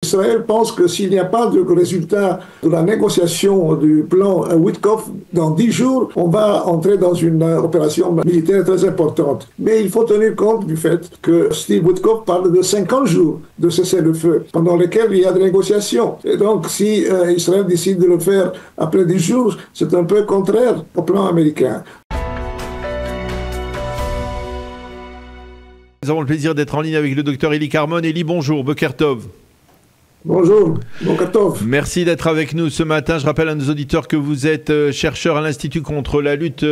Israël pense que s'il n'y a pas de résultat de la négociation du plan Witkoff, dans 10 jours, on va entrer dans une opération militaire très importante. Mais il faut tenir compte du fait que Steve Witkoff parle de 50 jours de cessez-le-feu, pendant lesquels il y a des négociations. Et donc, si Israël décide de le faire après 10 jours, c'est un peu contraire au plan américain. Nous avons le plaisir d'être en ligne avec le docteur Eli Carmon. Eli, bonjour, Boker Tov. Bonjour, Boker Tov. Merci d'être avec nous ce matin. Je rappelle à nos auditeurs que vous êtes chercheur à l'Institut contre la lutte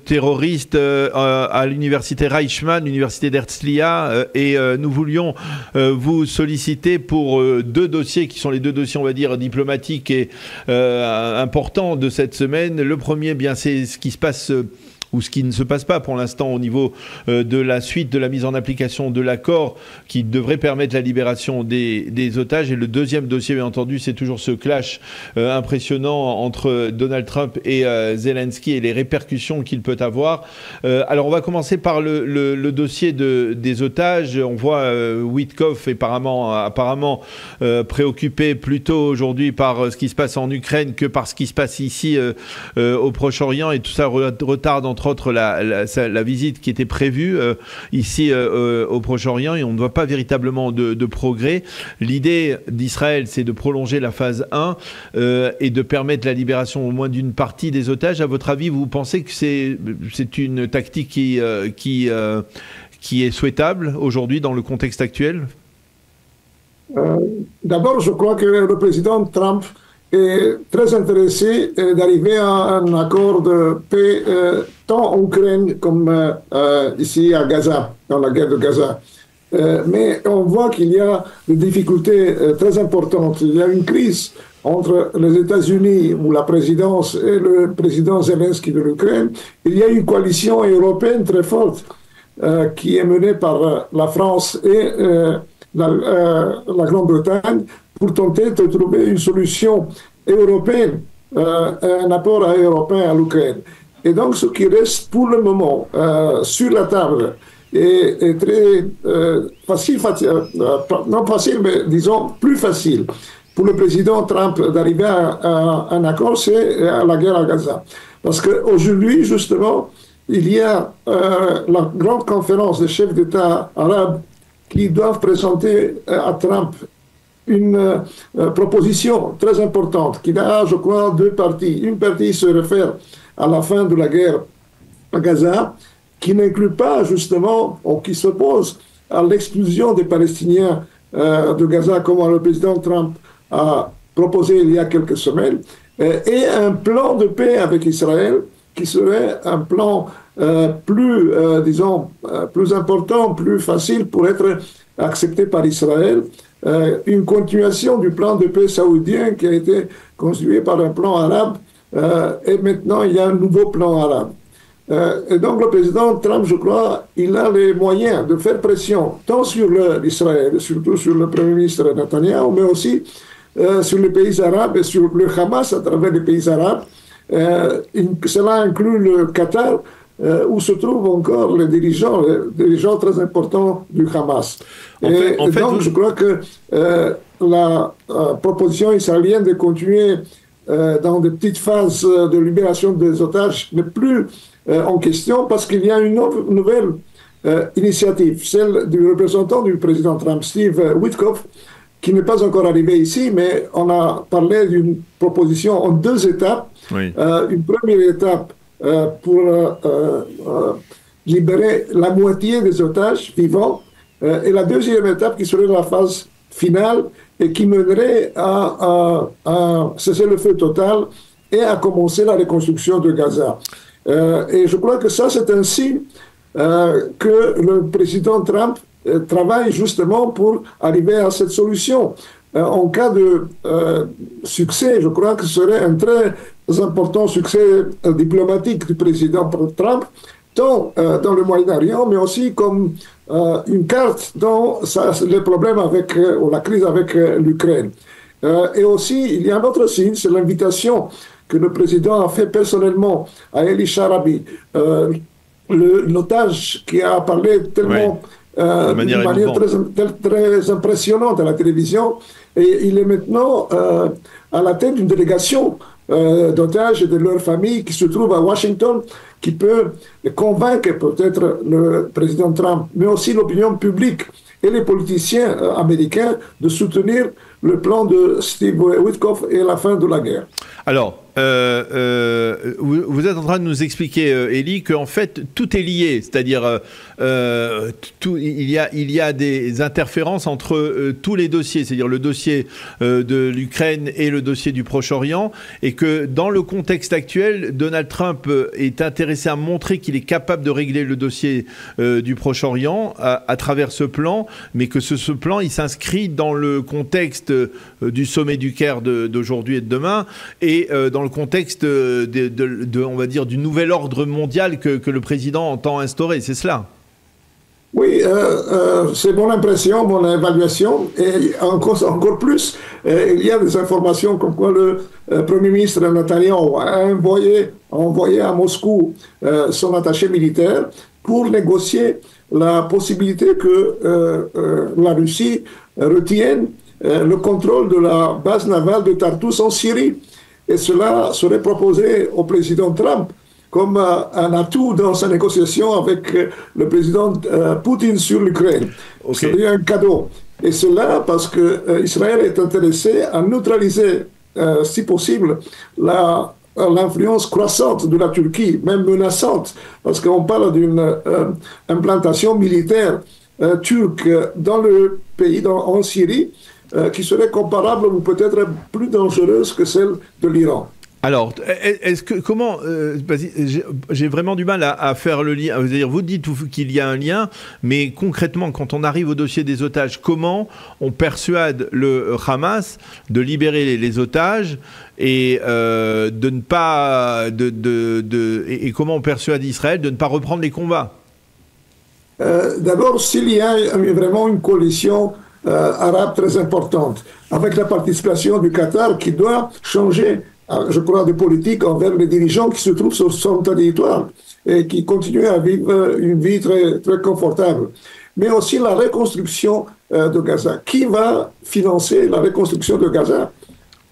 terroriste à l'université Reichmann, l'université d'Herzliya, et nous voulions vous solliciter pour deux dossiers qui sont les deux dossiers, on va dire, diplomatiques et importants de cette semaine. Le premier, bien, c'est ce qui se passe ou ce qui ne se passe pas pour l'instant au niveau de la suite de la mise en application de l'accord qui devrait permettre la libération des otages. Et le deuxième dossier, bien entendu, c'est toujours ce clash impressionnant entre Donald Trump et Zelensky et les répercussions qu'il peut avoir. Alors, on va commencer par le dossier des otages. On voit Witkoff apparemment préoccupé plutôt aujourd'hui par ce qui se passe en Ukraine que par ce qui se passe ici au Proche-Orient, et tout ça retarde entre autres la visite qui était prévue ici au Proche-Orient, et on ne voit pas véritablement de progrès. L'idée d'Israël, c'est de prolonger la phase 1 et de permettre la libération au moins d'une partie des otages. À votre avis, vous pensez que c'est une tactique qui est souhaitable aujourd'hui dans le contexte actuel? D'abord, je crois que le président Trump est très intéressé d'arriver à un accord de paix tant en Ukraine comme ici à Gaza, dans la guerre de Gaza. Mais on voit qu'il y a des difficultés très importantes. Il y a une crise entre les États-Unis ou la présidence et le président Zelensky de l'Ukraine. Il y a une coalition européenne très forte qui est menée par la France et la Grande-Bretagne pour tenter de trouver une solution européenne, un apport européen à l'Ukraine. Et donc, ce qui reste pour le moment sur la table est très facile, non facile, mais disons plus facile pour le président Trump d'arriver à un accord, c'est la guerre à Gaza. Parce qu'aujourd'hui, justement, il y a la grande conférence des chefs d'État arabes qui doivent présenter à Trump une proposition très importante qui a, je crois, deux parties. Une partie se réfère à la fin de la guerre à Gaza, qui n'inclut pas justement, ou qui s'oppose à l'exclusion des Palestiniens de Gaza, comme le président Trump a proposé il y a quelques semaines, et un plan de paix avec Israël qui serait un plan plus important, plus facile pour être accepté par Israël, une continuation du plan de paix saoudien qui a été construit par un plan arabe, et maintenant il y a un nouveau plan arabe. Et donc le président Trump, je crois, il a les moyens de faire pression tant sur l'Israël, surtout sur le Premier ministre Netanyahu, mais aussi sur les pays arabes et sur le Hamas à travers les pays arabes. Cela inclut le Qatar, où se trouvent encore les dirigeants très importants du Hamas. Donc, je crois que la proposition israélienne de continuer dans des petites phases de libération des otages n'est plus en question, parce qu'il y a une nouvelle initiative, celle du représentant du président Trump, Steve Witkoff, qui n'est pas encore arrivé ici, mais on a parlé d'une proposition en deux étapes. Oui. Une première étape pour libérer la moitié des otages vivants, et la deuxième étape qui serait la phase finale et qui mènerait à cesser le feu total et à commencer la reconstruction de Gaza. Et je crois que ça, c'est un signe que le président Trump travaille justement pour arriver à cette solution. En cas de succès, je crois que ce serait un très important succès diplomatique du président Trump, tant dans le Moyen-Orient, mais aussi comme une carte dans les problèmes ou la crise avec l'Ukraine. Et aussi, il y a un autre signe, c'est l'invitation que le président a fait personnellement à Eli Sharabi, l'otage qui a parlé tellement de manière très impressionnante à la télévision. Et il est maintenant à la tête d'une délégation d'otages et de leurs familles qui se trouvent à Washington, qui peut convaincre peut-être le président Trump, mais aussi l'opinion publique et les politiciens américains de soutenir le plan de Steve Witkoff et la fin de la guerre. Alors, vous êtes en train de nous expliquer, Elie, qu'en fait, tout est lié. C'est-à-dire, il y a des interférences entre tous les dossiers, c'est-à-dire le dossier de l'Ukraine et le dossier du Proche-Orient, et que dans le contexte actuel, Donald Trump est intéressé à montrer qu'il est capable de régler le dossier du Proche-Orient à travers ce plan, mais que ce plan, il s'inscrit dans le contexte du sommet du Caire d'aujourd'hui et de demain, et dans le contexte on va dire, du nouvel ordre mondial que le président entend instaurer, c'est cela? Oui, c'est mon impression, mon évaluation, et encore plus, il y a des informations comme quoi le Premier ministre Netanyahu a envoyé à Moscou son attaché militaire pour négocier la possibilité que la Russie retienne le contrôle de la base navale de Tartus en Syrie. Et cela serait proposé au président Trump comme un atout dans sa négociation avec le président Poutine sur l'Ukraine. Okay. C'est un cadeau. Et cela parce qu'Israël est intéressé à neutraliser, si possible, l'influence croissante de la Turquie, même menaçante, parce qu'on parle d'une implantation militaire turque dans le pays, en Syrie, qui serait comparable ou peut-être plus dangereuse que celle de l'Iran. Alors, comment j'ai vraiment du mal à faire le lien. Vous dites qu'il y a un lien, mais concrètement, quand on arrive au dossier des otages, comment on persuade le Hamas de libérer les otages et de ne pas et comment on persuade Israël de ne pas reprendre les combats? D'abord, s'il y a vraiment une coalition arabe très importante, avec la participation du Qatar qui doit changer, je crois, de politique envers les dirigeants qui se trouvent sur son territoire et qui continuent à vivre une vie très, très confortable. Mais aussi la reconstruction de Gaza. Qui va financer la reconstruction de Gaza?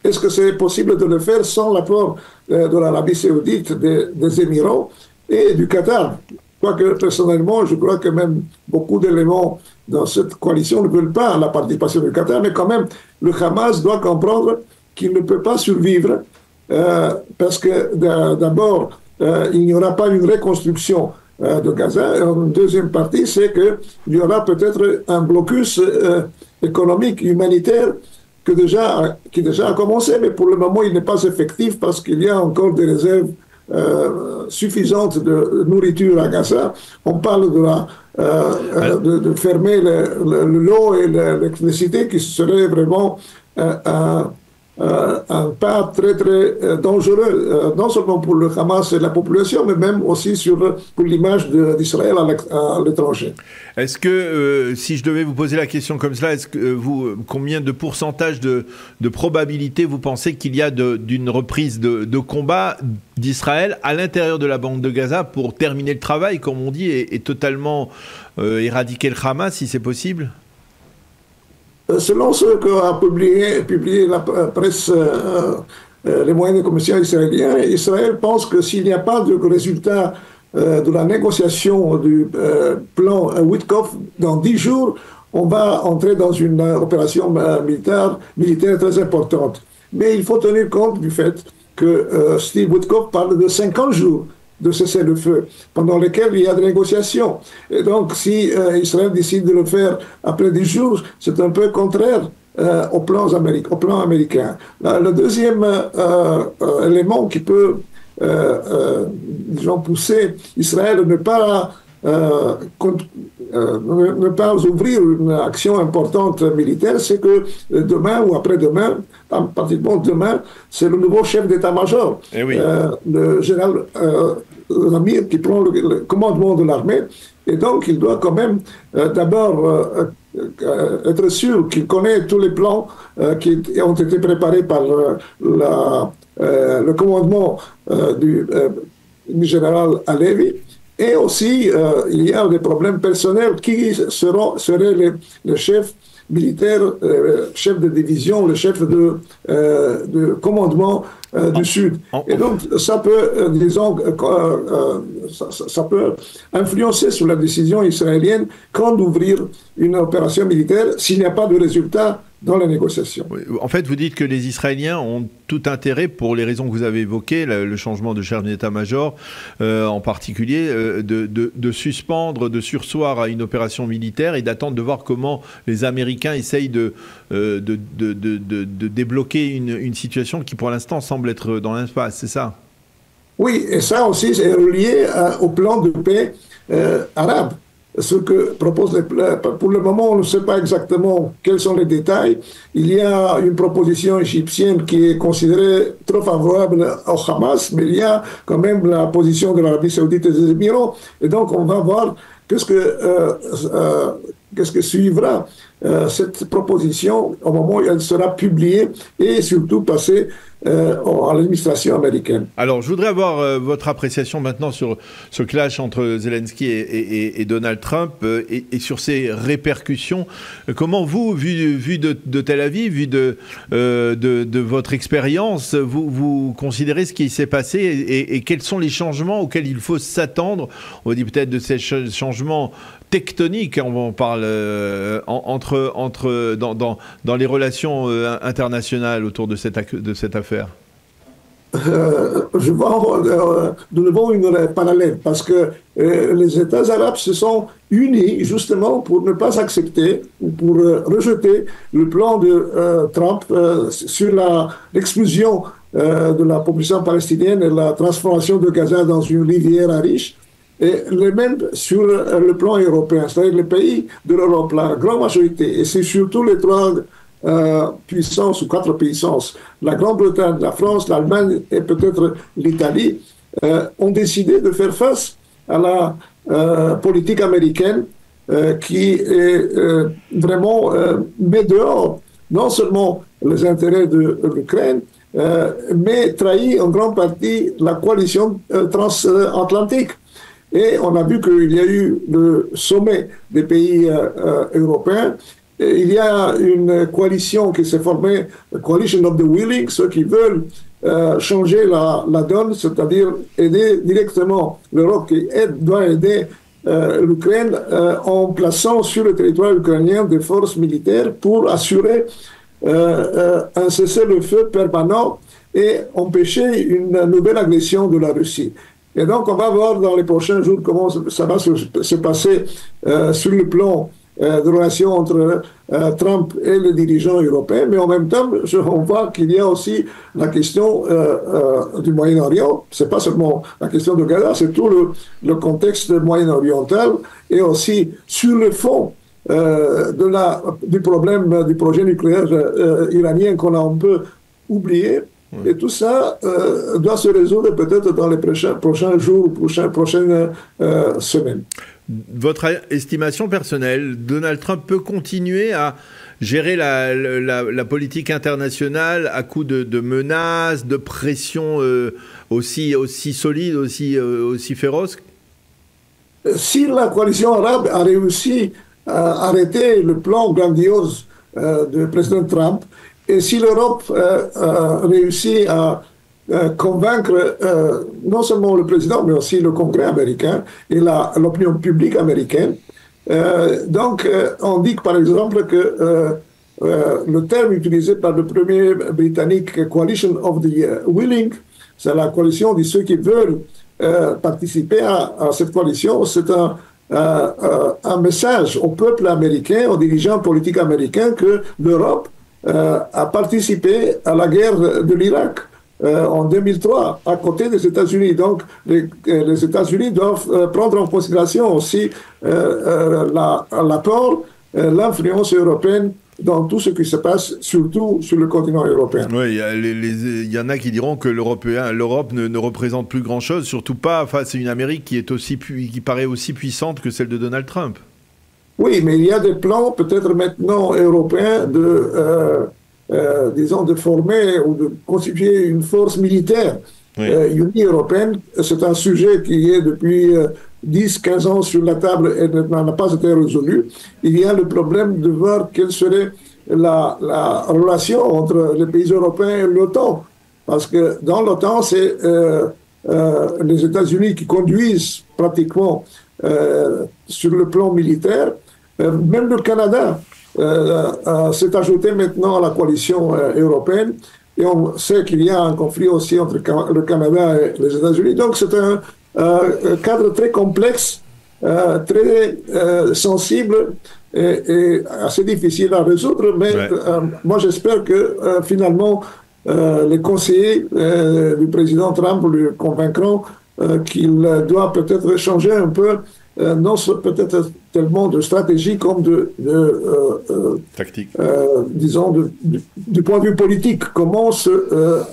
Est-ce que c'est possible de le faire sans l'apport de l'Arabie saoudite, des Émirats et du Qatar? Quoique, personnellement, je crois que même beaucoup d'éléments dans cette coalition ne veulent pas la participation du Qatar, mais quand même, le Hamas doit comprendre qu'il ne peut pas survivre parce que, d'abord, il n'y aura pas une reconstruction de Gaza. Et en deuxième partie, c'est qu'il y aura peut-être un blocus économique, humanitaire, qui déjà a commencé, mais pour le moment, il n'est pas effectif parce qu'il y a encore des réserves suffisante de nourriture à Gaza. On parle de fermer l'eau et l'électricité qui serait vraiment un pas très très dangereux, non seulement pour le Hamas et la population, mais même aussi pour l'image d'Israël à l'étranger. Est-ce que, si je devais vous poser la question comme cela, est-ce que combien de pourcentage de probabilité vous pensez qu'il y a d'une reprise de combat d'Israël à l'intérieur de la bande de Gaza pour terminer le travail, comme on dit, et totalement éradiquer le Hamas, si c'est possible? Selon ce qu'a publié la presse, les moyens de communication israéliens, Israël pense que s'il n'y a pas de résultat de la négociation du plan Witkoff dans 10 jours, on va entrer dans une opération militaire très importante. Mais il faut tenir compte du fait que Steve Witkoff parle de 50 jours de cessez-le-feu, pendant lesquels il y a des négociations. Et donc, si Israël décide de le faire après 10 jours, c'est un peu contraire au plan américain. Le deuxième élément qui peut, disons, pousser Israël à ne pas ouvrir une action importante militaire, c'est que demain ou après-demain, pratiquement demain, c'est le nouveau chef d'état-major, le général Lamir, qui prend le commandement de l'armée, et donc il doit quand même d'abord être sûr qu'il connaît tous les plans qui ont été préparés par le commandement du général Alevi, Et aussi, il y a des problèmes personnels qui seraient les chefs militaires, chefs de division, le chef de commandement du Sud. Et donc, ça peut, disons, ça peut influencer sur la décision israélienne quand d'ouvrir une opération militaire s'il n'y a pas de résultat dans la négociation. En fait, vous dites que les Israéliens ont tout intérêt, pour les raisons que vous avez évoquées, le changement de chef d'état-major en particulier, de suspendre, de surseoir à une opération militaire et d'attendre de voir comment les Américains essayent de débloquer une situation qui, pour l'instant, semble être dans l'impasse. C'est ça? Oui, et ça aussi est relié au plan de paix arabe. Ce que propose pour le moment, on ne sait pas exactement quels sont les détails. Il y a une proposition égyptienne qui est considérée trop favorable au Hamas, mais il y a quand même la position de l'Arabie Saoudite et des Émirats. Et donc, on va voir qu'est-ce que suivra cette proposition au moment où elle sera publiée et surtout passée à l'administration américaine. Alors, je voudrais avoir votre appréciation maintenant sur ce clash entre Zelensky et Donald Trump et sur ses répercussions. Comment vous, vu de Tel Aviv, vu de votre expérience, vous considérez ce qui s'est passé et quels sont les changements auxquels il faut s'attendre? On dit peut-être de ces changements tectoniques, on parle dans les relations internationales autour de cette affaire. Je vois de nouveau une parallèle parce que les États arabes se sont unis justement pour ne pas accepter ou pour rejeter le plan de Trump sur l'exclusion de la population palestinienne et la transformation de Gaza dans une rivière à riches. Et les mêmes sur le plan européen, c'est-à-dire les pays de l'Europe, la grande majorité, et c'est surtout les trois puissances ou quatre puissances, la Grande-Bretagne, la France, l'Allemagne et peut-être l'Italie, ont décidé de faire face à la politique américaine qui est vraiment met dehors non seulement les intérêts de l'Ukraine, mais trahit en grande partie la coalition transatlantique. Et on a vu qu'il y a eu le sommet des pays européens. Et il y a une coalition qui s'est formée, la Coalition of the Willing, ceux qui veulent changer la donne, c'est-à-dire aider directement l'Europe qui doit aider l'Ukraine en plaçant sur le territoire ukrainien des forces militaires pour assurer un cessez-le-feu permanent et empêcher une nouvelle agression de la Russie. Et donc, on va voir dans les prochains jours comment ça va se passer sur le plan de relations entre Trump et les dirigeants européens. Mais en même temps, on voit qu'il y a aussi la question du Moyen-Orient. Ce n'est pas seulement la question de Gaza, c'est tout le contexte moyen-oriental et aussi sur le fond du problème du projet nucléaire iranien qu'on a un peu oublié. Et tout ça doit se résoudre peut-être dans les prochains jours ou prochaines semaines. Votre estimation personnelle, Donald Trump peut continuer à gérer la politique internationale à coup de menaces, de pression aussi solide, aussi féroce? Si la coalition arabe a réussi à arrêter le plan grandiose du président Trump, et si l'Europe réussit à convaincre non seulement le président, mais aussi le Congrès américain et l'opinion publique américaine, donc on dit par exemple que le terme utilisé par le premier britannique, Coalition of the Willing, c'est la coalition de ceux qui veulent participer à cette coalition, c'est un message au peuple américain, aux dirigeants politiques américains que l'Europe a participé à la guerre de l'Irak en 2003 à côté des États-Unis. Donc les États-Unis doivent prendre en considération aussi l'apport, l'influence européenne dans tout ce qui se passe, surtout sur le continent européen. Oui, il y en a qui diront que l'Europe ne représente plus grand-chose, surtout pas face à une Amérique qui paraît aussi puissante que celle de Donald Trump. Oui, mais il y a des plans peut-être maintenant européens disons, de former ou de constituer une force militaire unie européenne. C'est un sujet qui est depuis 10, 15 ans sur la table et n'a pas été résolu. Il y a le problème de voir quelle serait la relation entre les pays européens et l'OTAN. Parce que dans l'OTAN, c'est les États-Unis qui conduisent pratiquement sur le plan militaire. Même le Canada s'est ajouté maintenant à la coalition européenne. Et on sait qu'il y a un conflit aussi entre le Canada et les États-Unis. Donc c'est un cadre très complexe, très sensible et assez difficile à résoudre. Mais moi j'espère que finalement les conseillers du président Trump le convaincront qu'il doit peut-être changer un peu, non peut-être tellement de stratégie comme de tactique. Disons, du point de vue politique, comment se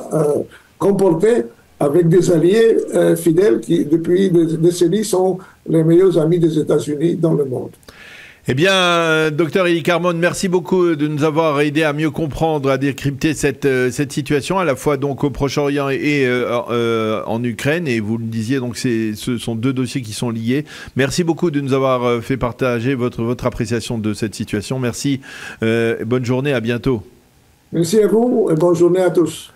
comporter avec des alliés fidèles qui, depuis des décennies, sont les meilleurs amis des États-Unis dans le monde. Eh bien, docteur Eli Carmon, merci beaucoup de nous avoir aidé à mieux comprendre, à décrypter cette situation, à la fois donc au Proche-Orient et en Ukraine. Et vous le disiez, donc ce sont deux dossiers qui sont liés. Merci beaucoup de nous avoir fait partager votre appréciation de cette situation. Merci. Bonne journée, à bientôt. Merci à vous et bonne journée à tous.